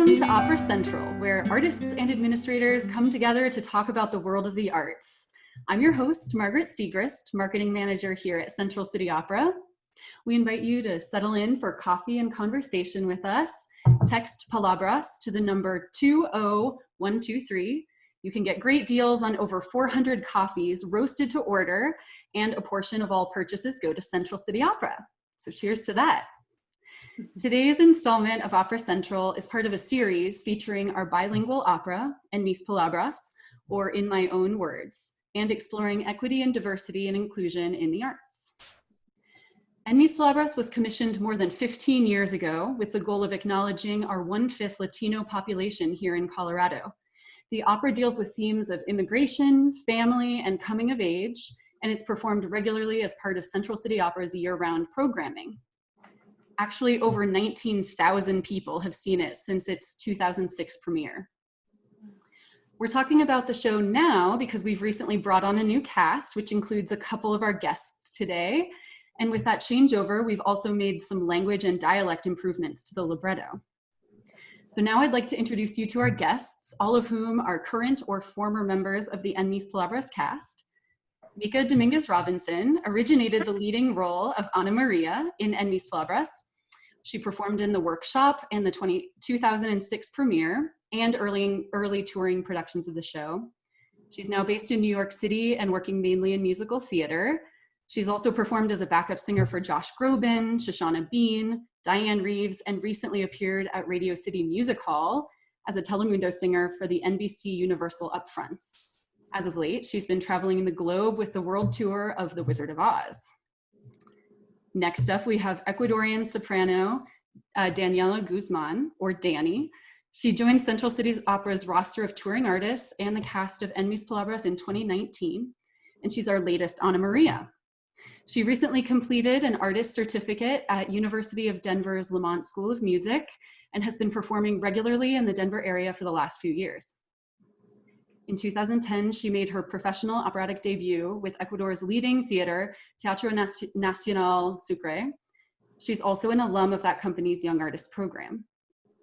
Welcome to Opera Central, where artists and administrators come together to talk about the world of the arts. I'm your host, Margaret Segrist, Marketing Manager here at Central City Opera. We invite you to settle in for coffee and conversation with us. Text palabras to the number 20123. You can get great deals on over 400 coffees roasted to order, and a portion of all purchases go to Central City Opera. So cheers to that. Today's installment of Opera Central is part of a series featuring our bilingual opera, En Mis Palabras, or In My Own Words, and exploring equity and diversity and inclusion in the arts. En Mis Palabras was commissioned more than 15 years ago with the goal of acknowledging our 1/5 Latino population here in Colorado. The opera deals with themes of immigration, family, and coming of age, and it's performed regularly as part of Central City Opera's year-round programming. Actually, over 19,000 people have seen it since its 2006 premiere. We're talking about the show now because we've recently brought on a new cast, which includes a couple of our guests today. And with that changeover, we've also made some language and dialect improvements to the libretto. So now I'd like to introduce you to our guests, all of whom are current or former members of the En Mis Palabras cast. Mika Dominguez-Robinson originated the leading role of Ana Maria in En Mis Palabras. She performed in the workshop and the 2006 premiere and early touring productions of the show. She's now based in New York City and working mainly in musical theater. She's also performed as a backup singer for Josh Groban, Shoshana Bean, Diane Reeves, and recently appeared at Radio City Music Hall as a Telemundo singer for the NBC Universal Upfronts. As of late, she's been traveling the globe with the world tour of The Wizard of Oz. Next up, we have Ecuadorian soprano Daniela Guzman, or Dani. She joined Central City Opera's roster of touring artists and the cast of En Mis Palabras in 2019, and she's our latest Ana Maria. She recently completed an artist certificate at University of Denver's Lamont School of Music and has been performing regularly in the Denver area for the last few years. In 2010, she made her professional operatic debut with Ecuador's leading theater, Teatro Nacional Sucre. She's also an alum of that company's Young Artist program.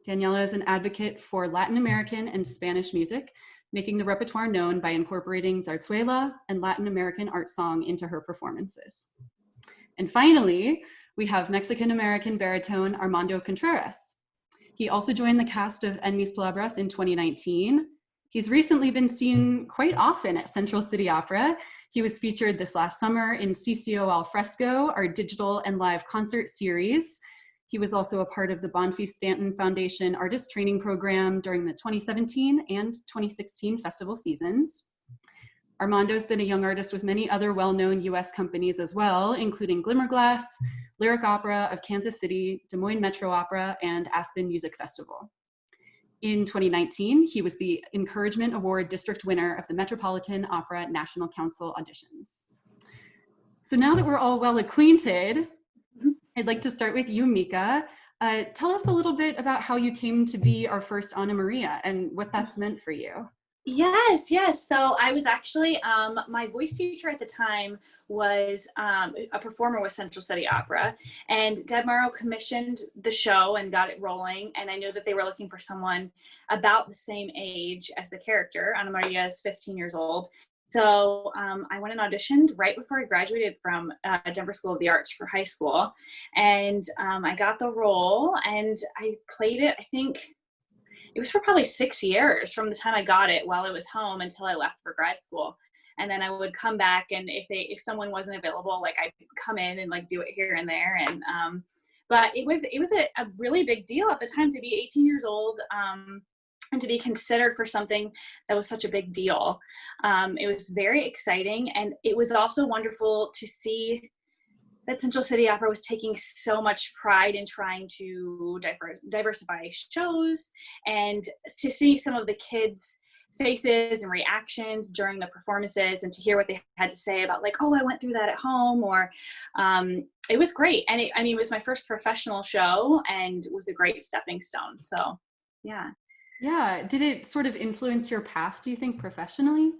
Daniela is an advocate for Latin American and Spanish music, making the repertoire known by incorporating zarzuela and Latin American art song into her performances. And finally, we have Mexican-American baritone Armando Contreras. He also joined the cast of En Mis Palabras in 2019. He's recently been seen quite often at Central City Opera. He was featured this last summer in CCO Al Fresco, our digital and live concert series. He was also a part of the Bonfils Stanton Foundation Artist Training Program during the 2017 and 2016 festival seasons. Armando's been a young artist with many other well-known US companies as well, including Glimmerglass, Lyric Opera of Kansas City, Des Moines Metro Opera, and Aspen Music Festival. In 2019, he was the Encouragement Award District winner of the Metropolitan Opera National Council auditions. So now that we're all well acquainted, I'd like to start with you, Mika. Tell us a little bit about how you came to be our first Ana Maria and what that's meant for you. Yes. So I was actually, my voice teacher at the time was a performer with Central City Opera, and Deb Morrow commissioned the show and got it rolling. And I knew that they were looking for someone about the same age as the character. Ana Maria is 15 years old. So I went and auditioned right before I graduated from Denver School of the Arts for high school. And I got the role and I played it, I think, it was for probably 6 years from the time I got it while I was home until I left for grad school. And then I would come back, and if someone wasn't available, like I'd come in and like do it here and there. And but it was a really big deal at the time to be 18 years old and to be considered for something that was such a big deal. It was very exciting, and it was also wonderful to see that Central City Opera was taking so much pride in trying to diversify shows, and to see some of the kids' faces and reactions during the performances and to hear what they had to say about like, oh, I went through that at home, or it was great. And it was my first professional show and was a great stepping stone. So, yeah. Yeah. Did it sort of influence your path, do you think, professionally?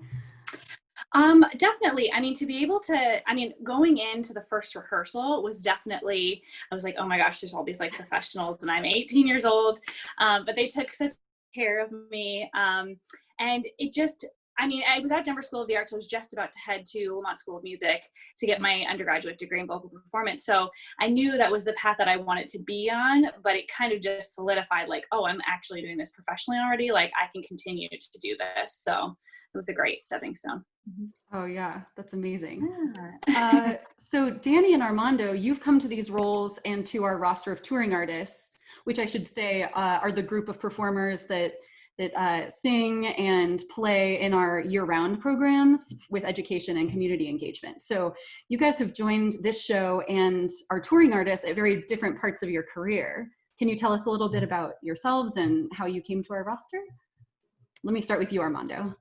Definitely. I mean, to be able to, I mean, going into the first rehearsal was definitely, I was like, oh my gosh, there's all these like professionals and I'm 18 years old. But they took such care of me. And it just, I mean, I was at Denver School of the Arts. I was just about to head to Lamont School of Music to get my undergraduate degree in vocal performance. So I knew that was the path that I wanted to be on, but it kind of just solidified like, oh, I'm actually doing this professionally already. Like I can continue to do this. So it was a great stepping stone. Oh yeah, that's amazing. Yeah. So Danny and Armando, you've come to these roles and to our roster of touring artists, which I should say are the group of performers that sing and play in our year-round programs with education and community engagement. So you guys have joined this show and are touring artists at very different parts of your career. Can you tell us a little bit about yourselves and how you came to our roster? Let me start with you, Armando.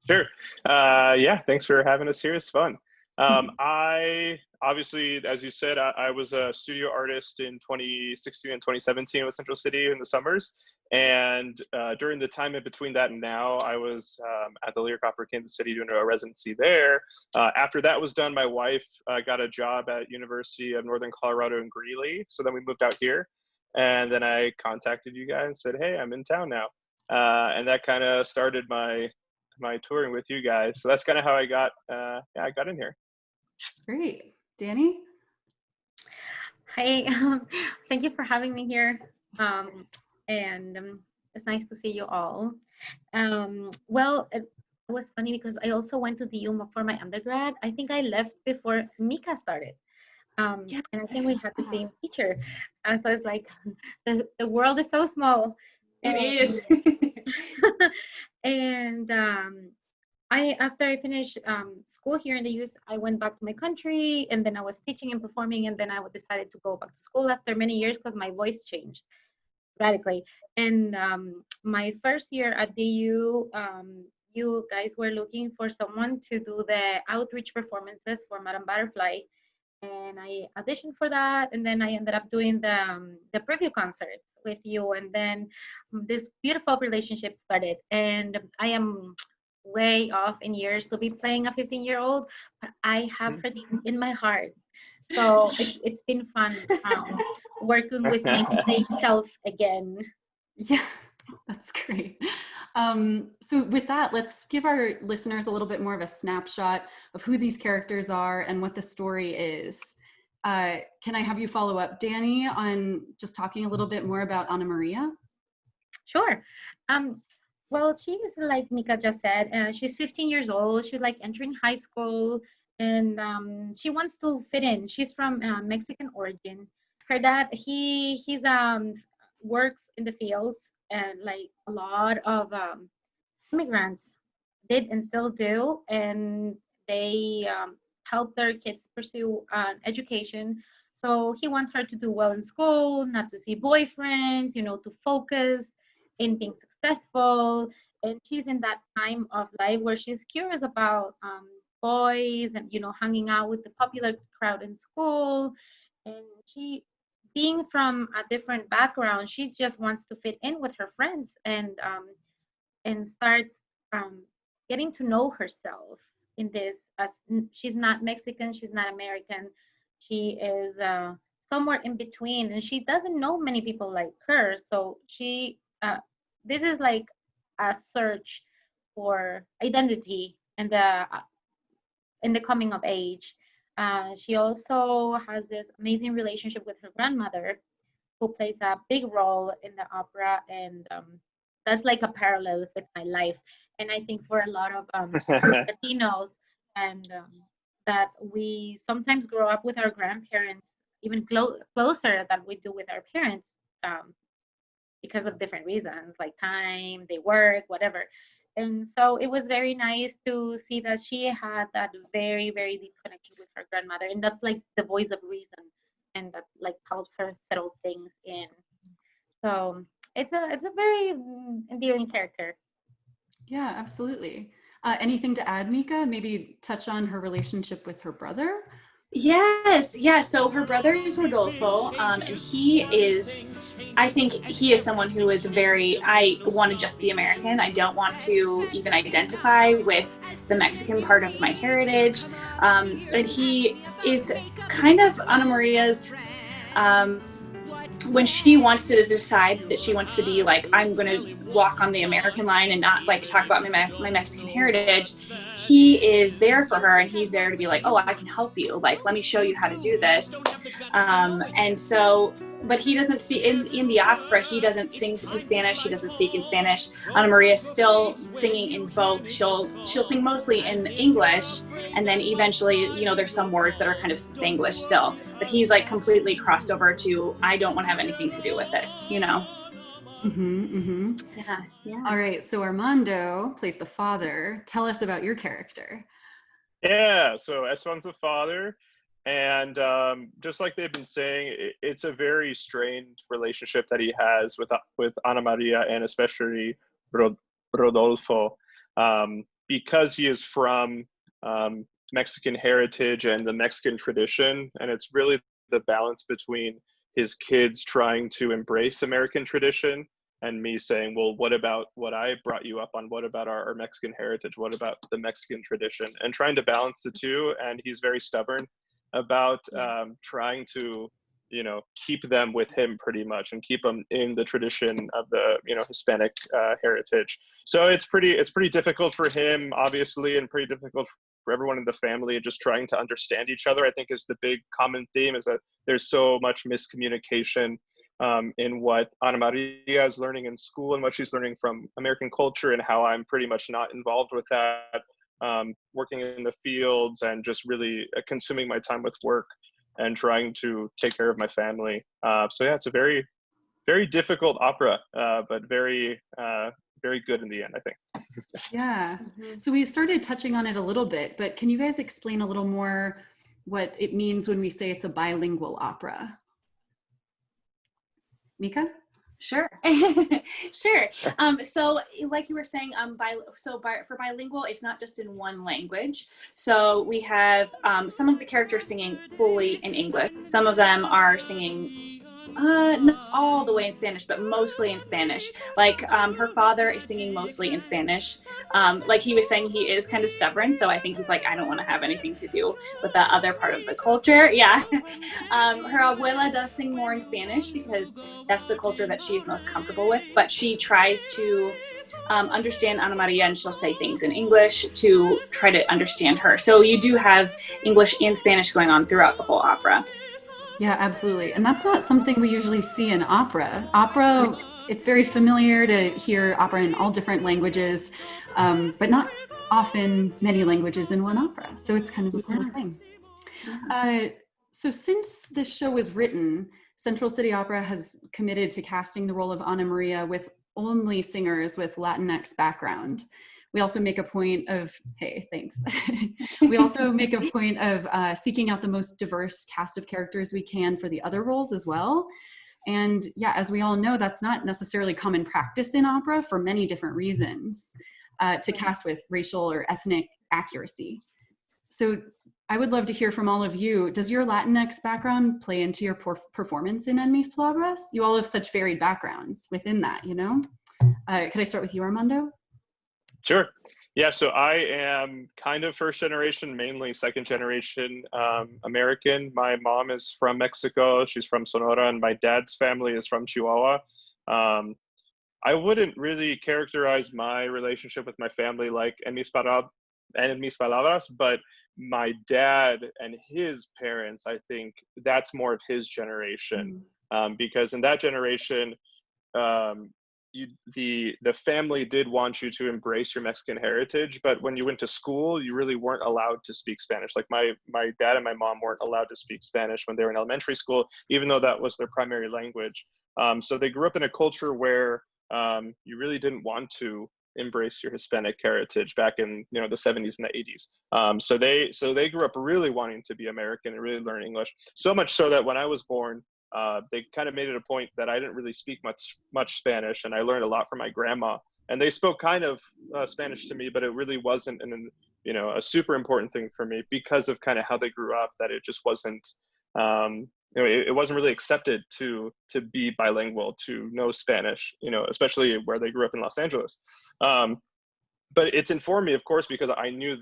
Sure. Yeah, thanks for having us here. It's fun. I obviously, as you said, I was a studio artist in 2016 and 2017 with Central City in the summers. And during the time in between that and now, I was at the Lyric Opera Kansas City doing a residency there. After that was done, my wife got a job at University of Northern Colorado in Greeley. So then we moved out here. And then I contacted you guys and said, hey, I'm in town now. And that kind of started my touring with you guys. So that's kind of how I got I got in here. Great. Danny? Hi, thank you for having me here. It's nice to see you all. Well, it was funny because I also went to the UMA for my undergrad. I think I left before Mika started. And I think we had the same teacher. So it's like, the world is so small. It is. And after I finished school here in the US, I went back to my country, and then I was teaching and performing, and then I decided to go back to school after many years because my voice changed radically. And my first year at DU, you guys were looking for someone to do the outreach performances for Madame Butterfly, and I auditioned for that, and then I ended up doing the preview concerts with you, and then this beautiful relationship started. And I am way off in years to be playing a 15-year-old, but I have her in my heart. So it's been fun working with my teenage self again. Yeah, that's great. So with that, let's give our listeners a little bit more of a snapshot of who these characters are and what the story is. Can I have you follow up, Danny, on just talking a little bit more about Ana Maria? Sure. Well, she's like Mika just said, she's 15 years old. She's like entering high school, and she wants to fit in. She's from Mexican origin. Her dad, he's works in the fields, and like a lot of immigrants did and still do, and they help their kids pursue education. So he wants her to do well in school, not to see boyfriends, to focus in being successful. And she's in that time of life where she's curious about boys and, hanging out with the popular crowd in school. And she, being from a different background, she just wants to fit in with her friends, and starts getting to know herself in this. As she's not Mexican, she's not American, she is somewhere in between, and she doesn't know many people like her. So she this is like a search for identity and the coming of age. She also has this amazing relationship with her grandmother, who plays a big role in the opera, and that's like a parallel with my life. And I think for a lot of Latinos, and that we sometimes grow up with our grandparents even closer than we do with our parents, because of different reasons like time, they work, whatever. And so it was very nice to see that she had that very, very deep connection with her grandmother, and that's like the voice of reason, and that like helps her settle things in. So it's a very endearing character. Yeah, absolutely. Anything to add, Mika? Maybe touch on her relationship with her brother? Yes, yeah. So her brother is Rodolfo, and I think he is someone who is I want to just be American. I don't want to even identify with the Mexican part of my heritage. And he is kind of Ana Maria's, um, when she wants to decide that she wants to be like, I'm going to walk on the American line and not like talk about my Mexican heritage, he is there for her, and he's there to be like, oh, I can help you. Like, let me show you how to do this. And so, but he doesn't speak in the opera. He doesn't sing in Spanish. He doesn't speak in Spanish. Ana Maria is still singing in both. She'll sing mostly in English, and then eventually, there's some words that are kind of Spanglish still. But he's like completely crossed over to, I don't want to have anything to do with this. Yeah, yeah. All right, so Armando plays the father. Tell us about your character. Yeah, so Esteban's the father, and just like they've been saying, it's a very strained relationship that he has with Ana Maria, and especially Rodolfo, because he is from Mexican heritage and the Mexican tradition, and it's really the balance between his kids trying to embrace American tradition and me saying, well, what about what I brought you up on? What about our Mexican heritage? What about the Mexican tradition? And trying to balance the two. And he's very stubborn about trying to, keep them with him pretty much, and keep them in the tradition of the, Hispanic heritage. So it's pretty difficult for him, obviously, and pretty difficult for everyone in the family. Just trying to understand each other, I think, is the big common theme, is that there's so much miscommunication in what Ana Maria is learning in school and what she's learning from American culture, and how I'm pretty much not involved with that, working in the fields and just really consuming my time with work and trying to take care of my family. So yeah, it's a very, very difficult opera, but very, very good in the end, I think. Yeah. So we started touching on it a little bit, but can you guys explain a little more what it means when we say it's a bilingual opera? Mika? Sure. Sure. So like you were saying, for bilingual, it's not just in one language. So we have some of the characters singing fully in English. Some of them are singing not all the way in Spanish, but mostly in Spanish. Like her father is singing mostly in Spanish. Like he was saying, he is kind of stubborn. So I think he's like, I don't want to have anything to do with the other part of the culture. Yeah. Her abuela does sing more in Spanish because that's the culture that she's most comfortable with. But she tries to understand Ana Maria, and she'll say things in English to try to understand her. So you do have English and Spanish going on throughout the whole opera. Yeah, absolutely. And that's not something we usually see in opera. Opera, it's very familiar to hear opera in all different languages, but not often many languages in one opera. So it's kind of a cool thing. So since this show was written, Central City Opera has committed to casting the role of Ana Maria with only singers with Latinx background. We also make a point of, hey, thanks. We also make a point of seeking out the most diverse cast of characters we can for the other roles as well. And yeah, as we all know, that's not necessarily common practice in opera for many different reasons, to cast with racial or ethnic accuracy. So I would love to hear from all of you. Does your Latinx background play into your performance in En Mis Palabras? You all have such varied backgrounds within that, Could I start with you, Armando? Sure. Yeah, so I am kind of first generation, mainly second generation American. My mom is from Mexico. She's from Sonora, and my dad's family is from Chihuahua. I wouldn't really characterize my relationship with my family like En Mis Palabras, but my dad and his parents, I think that's more of his generation, because in that generation, the family did want you to embrace your Mexican heritage, but when you went to school, you really weren't allowed to speak Spanish. Like my dad and my mom weren't allowed to speak Spanish when they were in elementary school, even though that was their primary language. So they grew up in a culture where you really didn't want to embrace your Hispanic heritage back in the 70s and the 80s. So they grew up really wanting to be American and really learn English. So much so that when I was born, they kind of made it a point that I didn't really speak much Spanish, and I learned a lot from my grandma. And they spoke kind of Spanish to me, but it really wasn't a super important thing for me because of kind of how they grew up, that it just wasn't, it wasn't really accepted to be bilingual, to know Spanish, especially where they grew up in Los Angeles. But it's informed me, of course, because I knew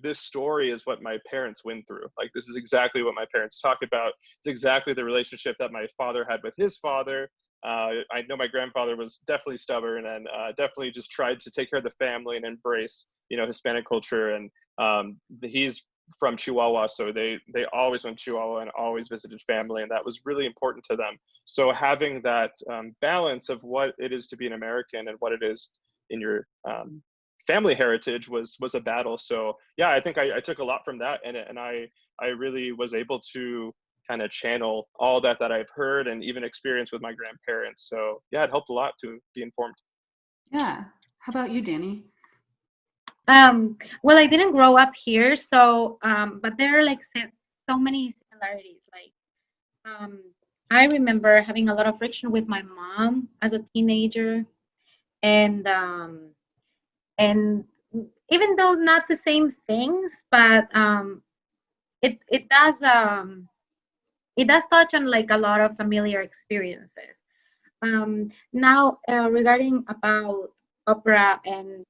this story is what my parents went through. Like, this is exactly what my parents talk about. It's exactly the relationship that my father had with his father. I know my grandfather was definitely stubborn and definitely just tried to take care of the family and embrace, Hispanic culture. And he's from Chihuahua, so they always went to Chihuahua and always visited family, and that was really important to them. So having that balance of what it is to be an American and what it is in your family heritage was a battle. So yeah, I think I took a lot from that, and I really was able to kind of channel all that I've heard and even experienced with my grandparents. So yeah, it helped a lot to be informed. Yeah. How about you, Danny? Well, I didn't grow up here, so but there are like so many similarities. Like I remember having a lot of friction with my mom as a teenager, and even though not the same things, but it does touch on like a lot of familiar experiences. Now, regarding about opera and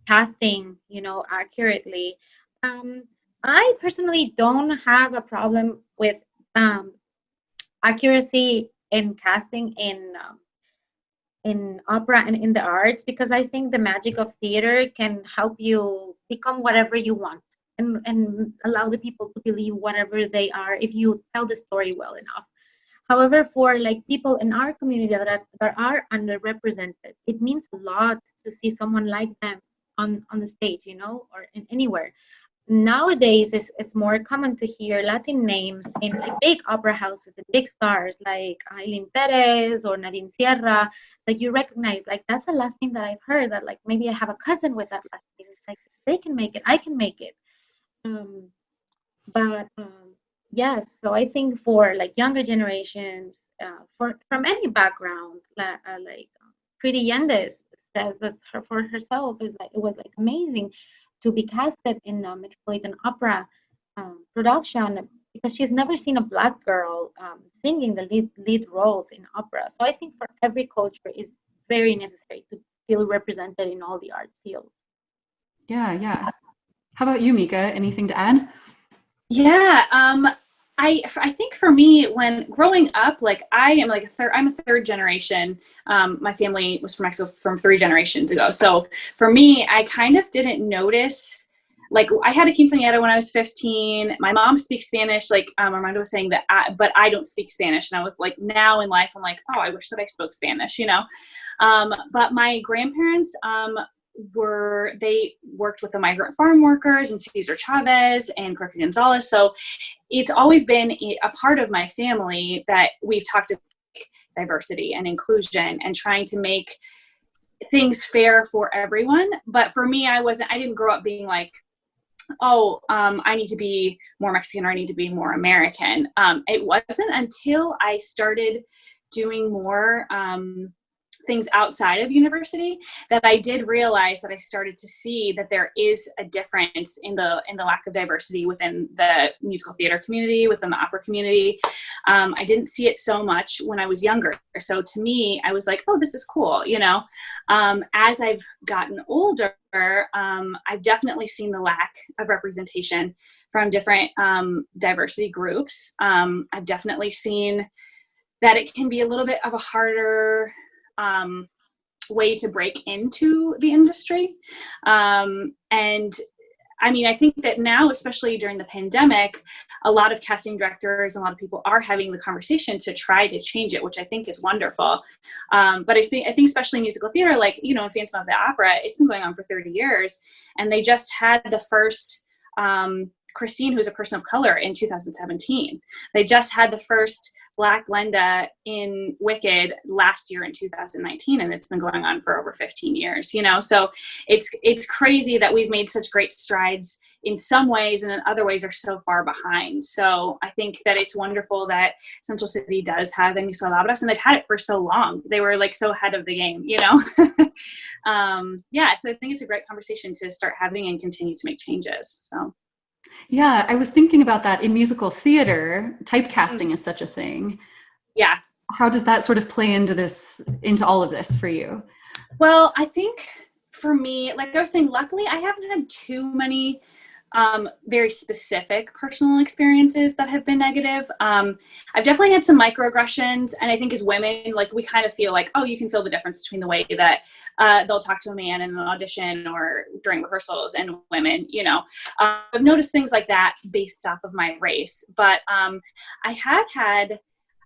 casting, accurately, I personally don't have a problem with accuracy in casting in opera and in the arts, because I think the magic of theater can help you become whatever you want, and allow the people to believe whatever they are if you tell the story well enough. However, for like people in our community that are underrepresented, it means a lot to see someone like them on the stage, or anywhere. Nowadays, it's more common to hear Latin names in like big opera houses and big stars like Aileen Perez or Nadine Sierra. Like, you recognize, like, that's the last name that I've heard, that like maybe I have a cousin with that last name. It's like, they can make it, I can make it. But yes, so I think for like younger generations, from any background, like Pretty Yendis says that for herself, is like, it was like amazing to be casted in a Metropolitan Opera production, because she's never seen a Black girl singing the lead roles in opera. So I think for every culture, is very necessary to feel represented in all the art fields. Yeah. How about you, Mika? Anything to add? Yeah, I think for me, when growing up, like I'm a third generation. My family was from Mexico from 3 generations ago. So for me, I kind of didn't notice, like, I had a quinceañera when I was 15. My mom speaks Spanish, like Armando was saying, but I don't speak Spanish. And I was like, now in life, I'm like, oh, I wish that I spoke Spanish, But my grandparents, they worked with the migrant farm workers and Cesar Chavez and Cricket Gonzalez. So it's always been a part of my family that we've talked about diversity and inclusion and trying to make things fair for everyone. But for me, I didn't grow up being like, oh, I need to be more Mexican or I need to be more American. It wasn't until I started doing more things outside of university that I did realize that I started to see that there is a difference in the lack of diversity within the musical theater community, within the opera community. I didn't see it so much when I was younger. So to me, I was like, oh, this is cool, As I've gotten older, I've definitely seen the lack of representation from different diversity groups. I've definitely seen that it can be a little bit of a harder way to break into the industry. And I mean, I think that now, especially during the pandemic, a lot of casting directors and a lot of people are having the conversation to try to change it, which I think is wonderful. But I think especially musical theater, like, in Phantom of the Opera, it's been going on for 30 years. And they just had the first Christine, who's a person of color, in 2017. They just had the first Black Glenda in Wicked last year in 2019, and it's been going on for over 15 years, So it's crazy that we've made such great strides in some ways and in other ways are so far behind. So I think that it's wonderful that Central City does have En Mis Palabras, and they've had it for so long. They were like so ahead of the game, you know? Yeah, so I think it's a great conversation to start having and continue to make changes. So. Yeah, I was thinking about that in musical theater. Typecasting is such a thing. Yeah. How does that sort of play into all of this for you? Well, I think for me, like I was saying, luckily I haven't had too many very specific personal experiences that have been negative. I've definitely had some microaggressions, and I think as women, like we kind of feel like, oh, you can feel the difference between the way that they'll talk to a man in an audition or during rehearsals and women, you know. I've noticed things like that based off of my race, but I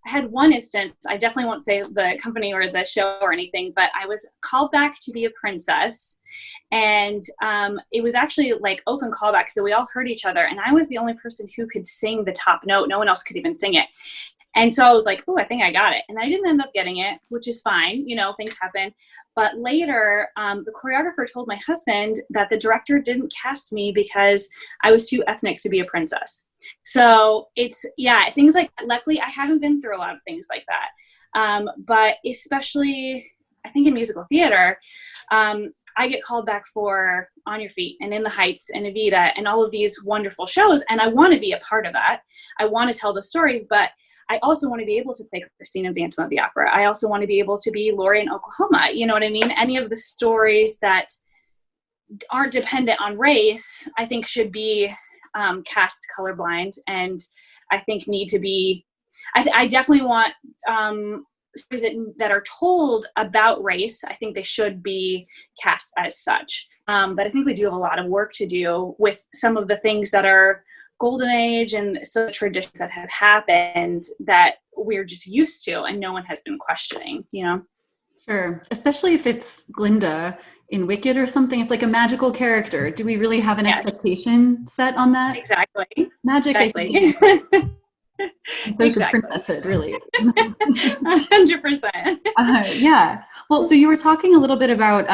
had one instance, I definitely won't say the company or the show or anything, but I was called back to be a princess, and it was actually like open callback, so we all heard each other, and I was the only person who could sing the top note. No one else could even sing it. And so I was like, oh, I think I got it. And I didn't end up getting it, which is fine. You know, things happen. But later, the choreographer told my husband that the director didn't cast me because I was too ethnic to be a princess. So it's, yeah, things like that. Luckily, I haven't been through a lot of things like that. But especially, I think in musical theater, I get called back for On Your Feet and In the Heights and Evita and all of these wonderful shows. And I want to be a part of that. I want to tell the stories, but I also want to be able to play Christine in Phantom of the Opera. I also want to be able to be Lori in Oklahoma. You know what I mean? Any of the stories that aren't dependent on race, I think should be cast colorblind, and I think need to be, I definitely want stories that are told about race. I think they should be cast as such. But I think we do have a lot of work to do with some of the things that are golden age and some traditions that have happened that we're just used to and no one has been questioning, you know? Sure. Especially if it's Glinda in Wicked or something. It's like a magical character. Do we really have an expectation set on that? Exactly. Magic, exactly. I think, and so should Exactly. princesshood, really. 100%. Yeah. Well, so you were talking a little bit about,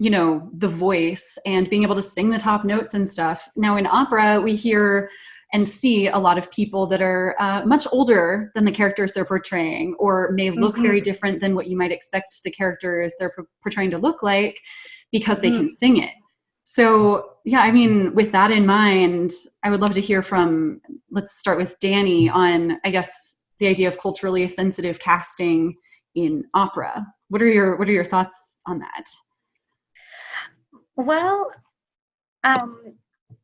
you know, the voice and being able to sing the top notes and stuff. Now in opera, we hear and see a lot of people that are much older than the characters they're portraying, or may look very different than what you might expect the characters they're portraying to look like, because they can sing it. So yeah, I mean, with that in mind, I would love to hear from, let's start with Danny on, I guess, the idea of culturally sensitive casting in opera. What are your thoughts on that? Well,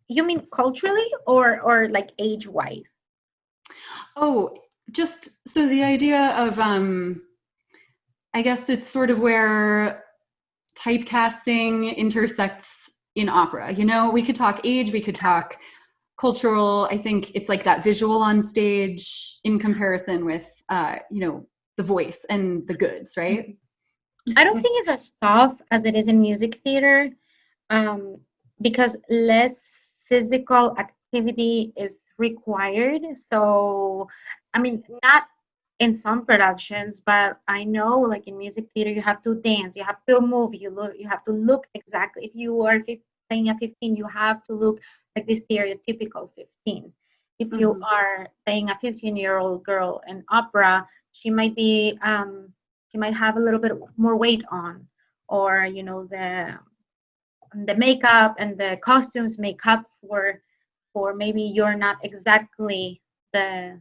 you mean culturally or like age-wise? Oh, just so the idea of, I guess it's sort of where typecasting intersects in opera. You know, we could talk age, we could talk cultural. I think it's like that visual on stage in comparison with, you know, the voice and the goods, right? I don't think it's as tough as it is in music theater, because less physical activity is required. So, I mean, not in some productions, but I know like in music theater, you have to dance, you have to move, you have to look exactly. If you are playing a 15, you have to look like the stereotypical 15. If you are playing a 15-year-old girl in opera, she might be, she might have a little bit more weight on, or you know, the makeup and the costumes make up for maybe you're not exactly the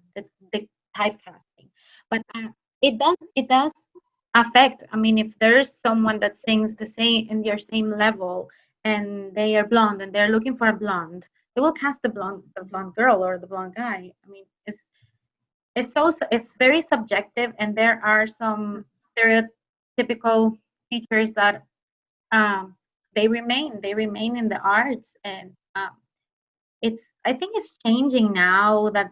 typecasting. But it does affect. I mean, if there's someone that sings the same in their same level and they are blonde and they're looking for a blonde, they will cast the blonde girl or the blonde guy. I mean, it's very subjective, and there are some stereotypical features that they remain in the arts, and I think it's changing now that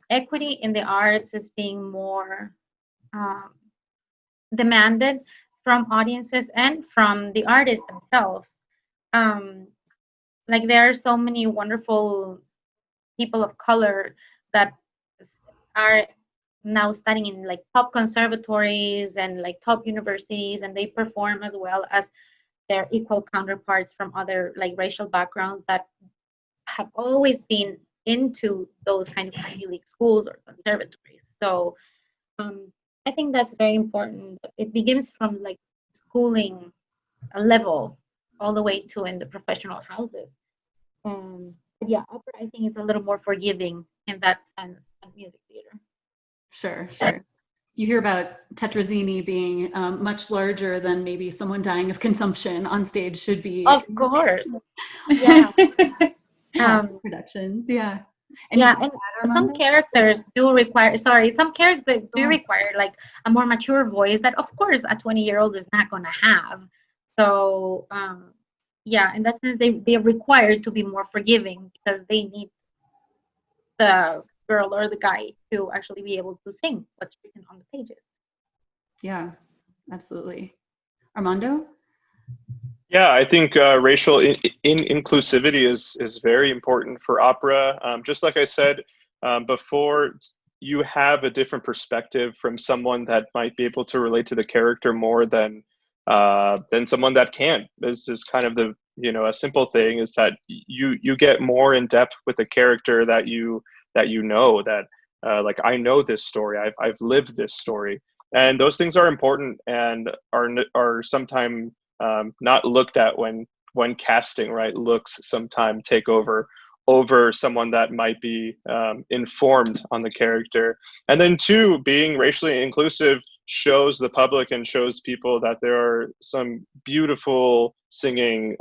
equity in the arts is being more demanded from audiences and from the artists themselves. Like there are so many wonderful people of color that are now studying in like top conservatories and like top universities, and they perform as well as their equal counterparts from other like racial backgrounds that have always been into those kind of Ivy League schools or conservatories. So I think that's very important. It begins from like schooling a level all the way to in the professional houses. But yeah, opera I think is a little more forgiving in that sense than music theater. Sure, sure. You hear about Tetrazzini being much larger than maybe someone dying of consumption on stage should be. Of course. Yeah. Productions, yeah. Yeah, and some characters do require, some characters do require like a more mature voice that, of course, a 20-year-old is not going to have. So, yeah, in that sense, they're required to be more forgiving because they need the girl or the guy to actually be able to sing what's written on the pages. Yeah, absolutely. Armando? Yeah, I think racial inclusivity is very important for opera. Just like I said before, you have a different perspective from someone that might be able to relate to the character more than someone that can't. This is kind of the, a simple thing is that you get more in depth with the character that you know, that like I know this story, I've lived this story, and those things are important and are sometimes not looked at when casting, right? Looks sometimes take over someone that might be informed on the character. And then two, being racially inclusive shows the public and shows people that there are some beautiful singing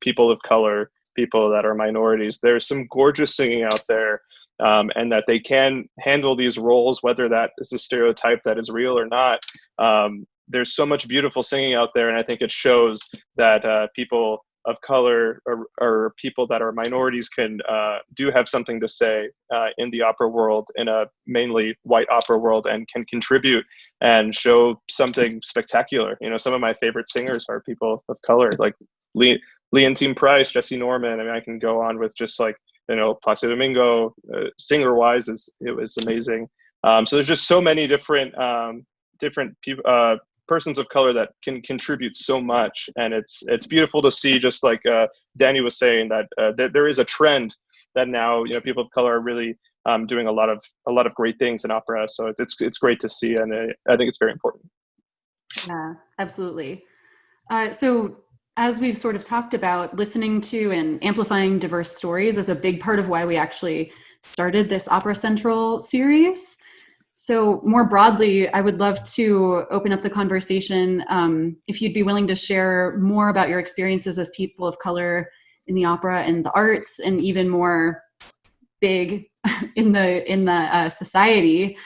people of color, people that are minorities. There's some gorgeous singing out there, and that they can handle these roles, whether that is a stereotype that is real or not. There's so much beautiful singing out there, and I think it shows that people of color or people that are minorities can do have something to say in the opera world, in a mainly white opera world, and can contribute and show something spectacular. Some of my favorite singers are people of color, like Leontine Price, Jesse Norman. I mean, I can go on with just like, Placido Domingo, singer-wise, it was amazing. So there's just so many different people, persons of color that can contribute so much, and it's beautiful to see. Just like Danny was saying, that there is a trend that now people of color are really doing a lot of great things in opera. So it's great to see, and I think it's very important. Yeah, absolutely. So as we've sort of talked about, listening to and amplifying diverse stories is a big part of why we actually started this Opera Central series. So more broadly, I would love to open up the conversation if you'd be willing to share more about your experiences as people of color in the opera and the arts, and even more big in the society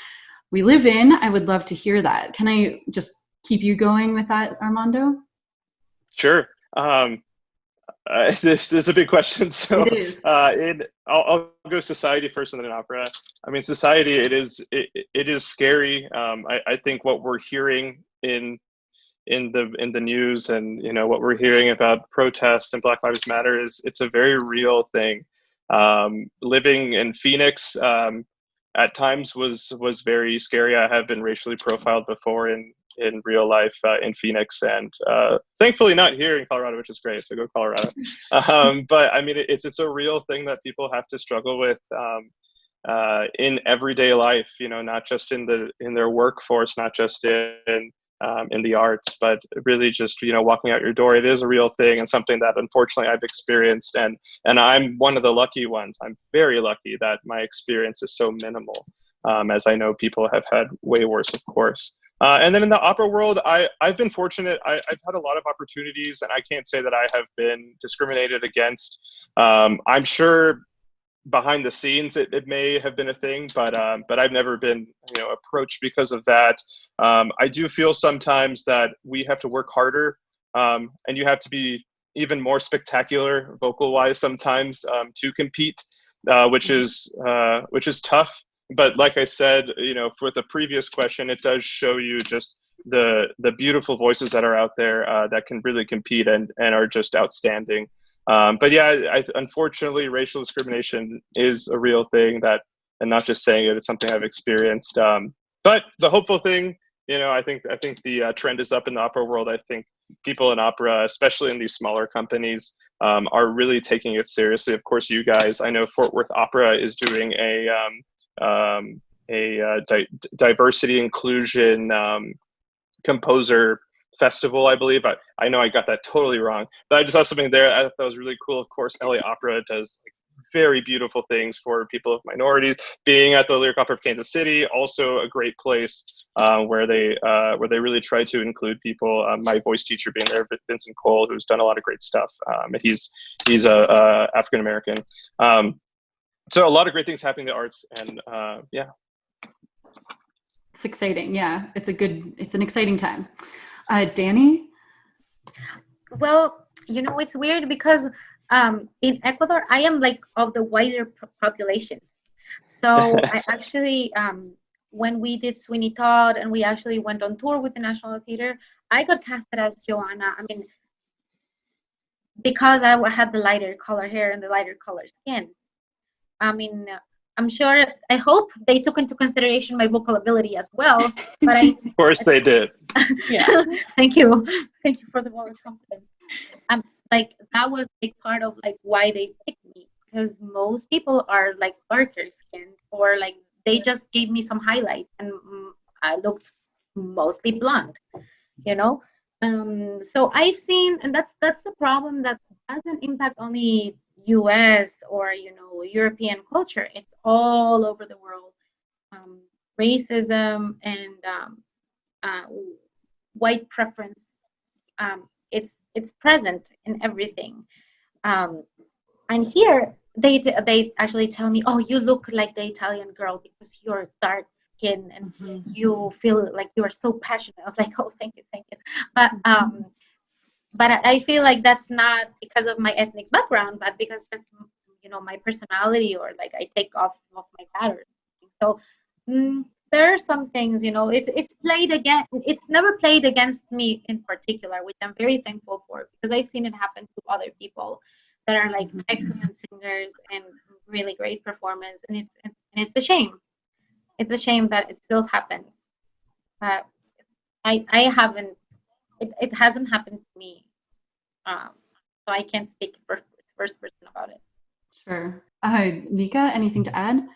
we live in. I would love to hear that. Can I just keep you going with that, Armando? Sure. This is a big question. So it is. I'll go society first and then opera. I mean, society, it is scary. I think what we're hearing in the news, and what we're hearing about protests and Black Lives Matter, it's a very real thing. Living in Phoenix at times was very scary. I have been racially profiled before in real life in Phoenix, and thankfully not here in Colorado, which is great. So go Colorado. But I mean, it's a real thing that people have to struggle with in everyday life. Not just in their workforce, not just in the arts, but really just walking out your door. It is a real thing, and something that unfortunately I've experienced, and I'm one of the lucky ones. I'm very lucky that my experience is so minimal, as I know people have had way worse, of course. And then in the opera world, I've been fortunate. I've had a lot of opportunities, and I can't say that I have been discriminated against. I'm sure behind the scenes it may have been a thing, but I've never been approached because of that. I do feel sometimes that we have to work harder, and you have to be even more spectacular vocal-wise sometimes to compete, which is tough. But like I said, for the previous question, it does show you just the beautiful voices that are out there that can really compete and are just outstanding. But yeah, unfortunately, racial discrimination is a real thing, and not just saying it, it's something I've experienced. But the hopeful thing, I think the trend is up in the opera world. I think people in opera, especially in these smaller companies, are really taking it seriously. Of course, you guys, I know Fort Worth Opera is doing diversity inclusion composer festival, I believe. I know I got that totally wrong, but I just saw something there I thought was really cool. Of course, LA Opera does very beautiful things for people of minorities. Being at the Lyric Opera of Kansas City, also a great place where they really try to include people. My voice teacher being there, Vincent Cole, who's done a lot of great stuff. He's a African American. So a lot of great things happening in the arts, and yeah. It's exciting. Yeah, it's an exciting time. Danny? Well, it's weird because in Ecuador, I am like of the wider population. So I actually, when we did Sweeney Todd and we actually went on tour with the National Theater, I got casted as Joanna. I mean, because I had the lighter color hair and the lighter color skin. I mean, I hope they took into consideration my vocal ability as well. But Of course they did. Yeah. Thank you for the vote of confidence. Like that was a part of like why they picked me, because most people are like darker skinned, or like they just gave me some highlights and I looked mostly blonde, So I've seen, and that's the problem, that doesn't impact only US or European culture. It's all over the world. Racism and white preference, it's present in everything. And here they actually tell me, oh, you look like the Italian girl because you're dark skin and you feel like you are so passionate. I was like, oh, thank you. But I feel like that's not because of my ethnic background, but because just my personality, or like I take off of my pattern. So there are some things, it's played again. It's never played against me in particular, which I'm very thankful for, because I've seen it happen to other people that are like excellent singers and really great performers, and it's a shame. It's a shame that it still happens. But I haven't. It hasn't happened to me, so I can't speak first person about it. Sure. Mika, anything to add?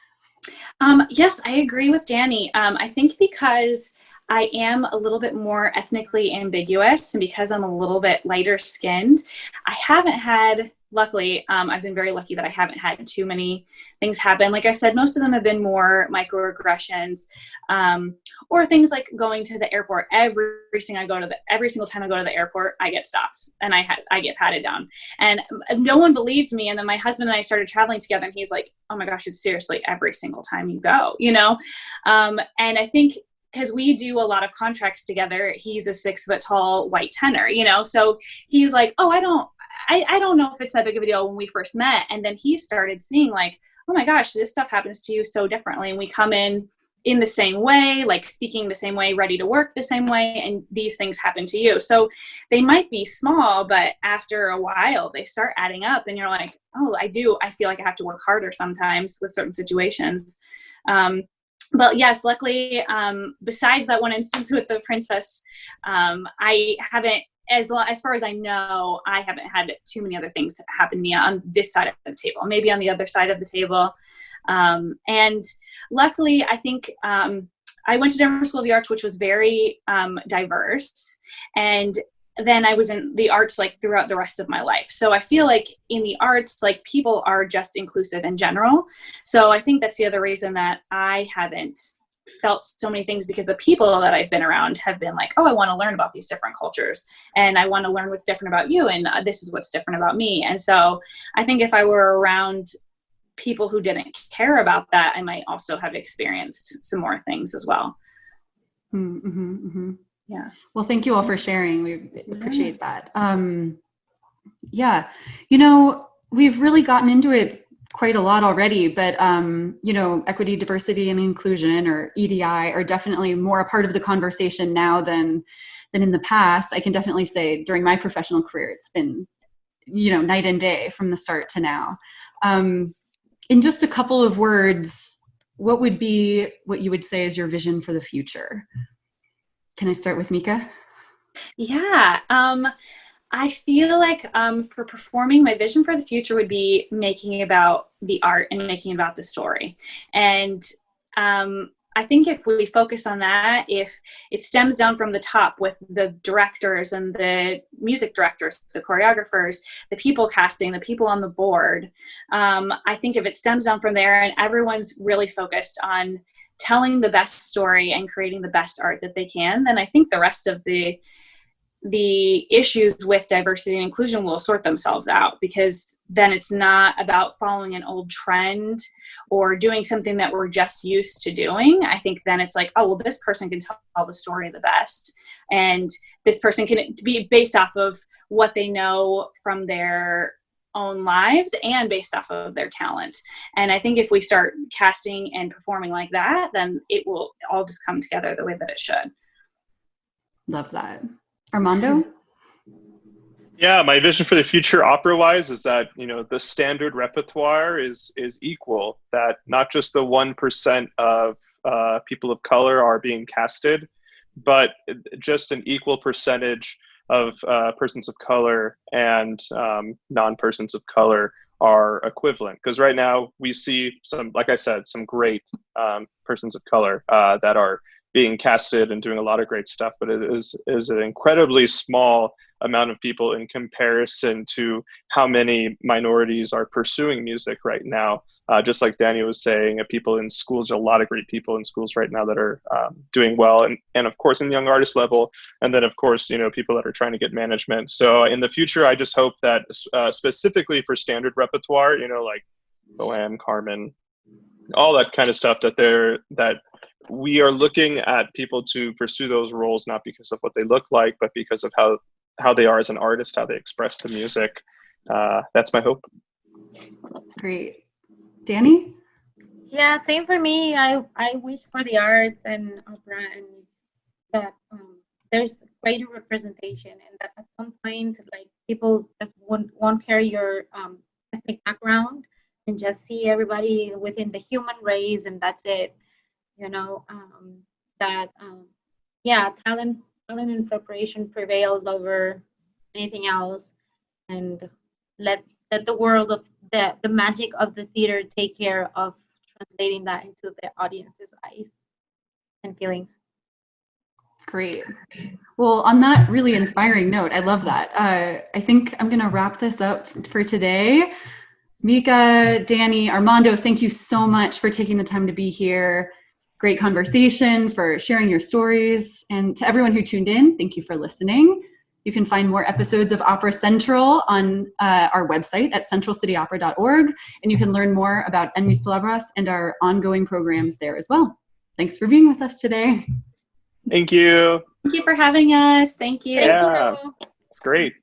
Yes, I agree with Danny. I think because I am a little bit more ethnically ambiguous, and because I'm a little bit lighter skinned, I haven't had, luckily, I've been very lucky that I haven't had too many things happen. Like I said, most of them have been more microaggressions, or things like going to the airport. Every single time I go to the airport, I get stopped and I get patted down, and no one believed me. And then my husband and I started traveling together, and he's like, "Oh my gosh, it's seriously every single time you go," And I think, because we do a lot of contracts together, he's a 6 foot tall white tenor, so he's like, oh, I don't know if it's that big of a deal when we first met. And then he started seeing like, oh my gosh, this stuff happens to you so differently. And we come in the same way, like speaking the same way, ready to work the same way. And these things happen to you. So they might be small, but after a while they start adding up, and you're like, oh, I feel like I have to work harder sometimes with certain situations. But yes, luckily, besides that one instance with the princess, I haven't, as far as I know, I haven't had too many other things happen to me on this side of the table, maybe on the other side of the table. And luckily, I think I went to Denver School of the Arts, which was very diverse. And then I was in the arts like throughout the rest of my life. So I feel like in the arts, like people are just inclusive in general. So I think that's the other reason that I haven't felt so many things, because the people that I've been around have been like, oh, I want to learn about these different cultures, and I want to learn what's different about you, and this is what's different about me. And so I think if I were around people who didn't care about that, I might also have experienced some more things as well. Yeah. Well, thank you all for sharing. We appreciate that. Yeah. We've really gotten into it quite a lot already, but, equity, diversity, and inclusion, or EDI, are definitely more a part of the conversation now than in the past. I can definitely say during my professional career, it's been, night and day from the start to now. In just a couple of words, what would be what you would say is your vision for the future? Can I start with Mika? Yeah. I feel like for performing, my vision for the future would be making about the art and making about the story. And I think if we focus on that, if it stems down from the top with the directors and the music directors, the choreographers, the people casting, the people on the board, I think if it stems down from there and everyone's really focused on telling the best story and creating the best art that they can, then I think the rest of the issues with diversity and inclusion will sort themselves out, because then it's not about following an old trend or doing something that we're just used to doing. I think then it's like, oh, well, this person can tell the story the best, and this person can be based off of what they know from their own lives and based off of their talent. And I think if we start casting and performing like that, then it will all just come together the way that it should. Love that. Armando? Yeah, my vision for the future opera-wise is that, you know, the standard repertoire is equal, that not just the 1% of people of color are being casted, but just an equal percentage of persons of color and non-persons of color are equivalent. Because right now we see some, like I said, some great persons of color that are being casted and doing a lot of great stuff, but it is an incredibly small amount of people in comparison to how many minorities are pursuing music right now. Just like Danny was saying, people in schools, a lot of great people in schools right now that are doing well, and of course in the young artist level, and then of course, you know, people that are trying to get management. So in the future, I just hope that specifically for standard repertoire, you know, like Bohème, Carmen, all that kind of stuff, that we are looking at people to pursue those roles, not because of what they look like, but because of how they are as an artist, how they express the music. That's my hope. Great. Danny? Yeah, same for me. I wish for the arts and opera, and that there's greater representation, and that at some point, like, people just won't carry your ethnic background and just see everybody within the human race, and that's it. You know, yeah, talent and preparation prevails over anything else, and let the world of the magic of the theater take care of translating that into the audience's eyes and feelings. Great. Well, on that really inspiring note, I love that. I think I'm going to wrap this up for today. Mika, Danny, Armando, thank you so much for taking the time to be here. Great conversation, for sharing your stories. And to everyone who tuned in, thank you for listening. You can find more episodes of Opera Central on our website at centralcityopera.org, and you can learn more about En Mis Palabras and our ongoing programs there as well. Thanks for being with us today. Thank you. Thank you for having us. Thank you. Yeah, it's great.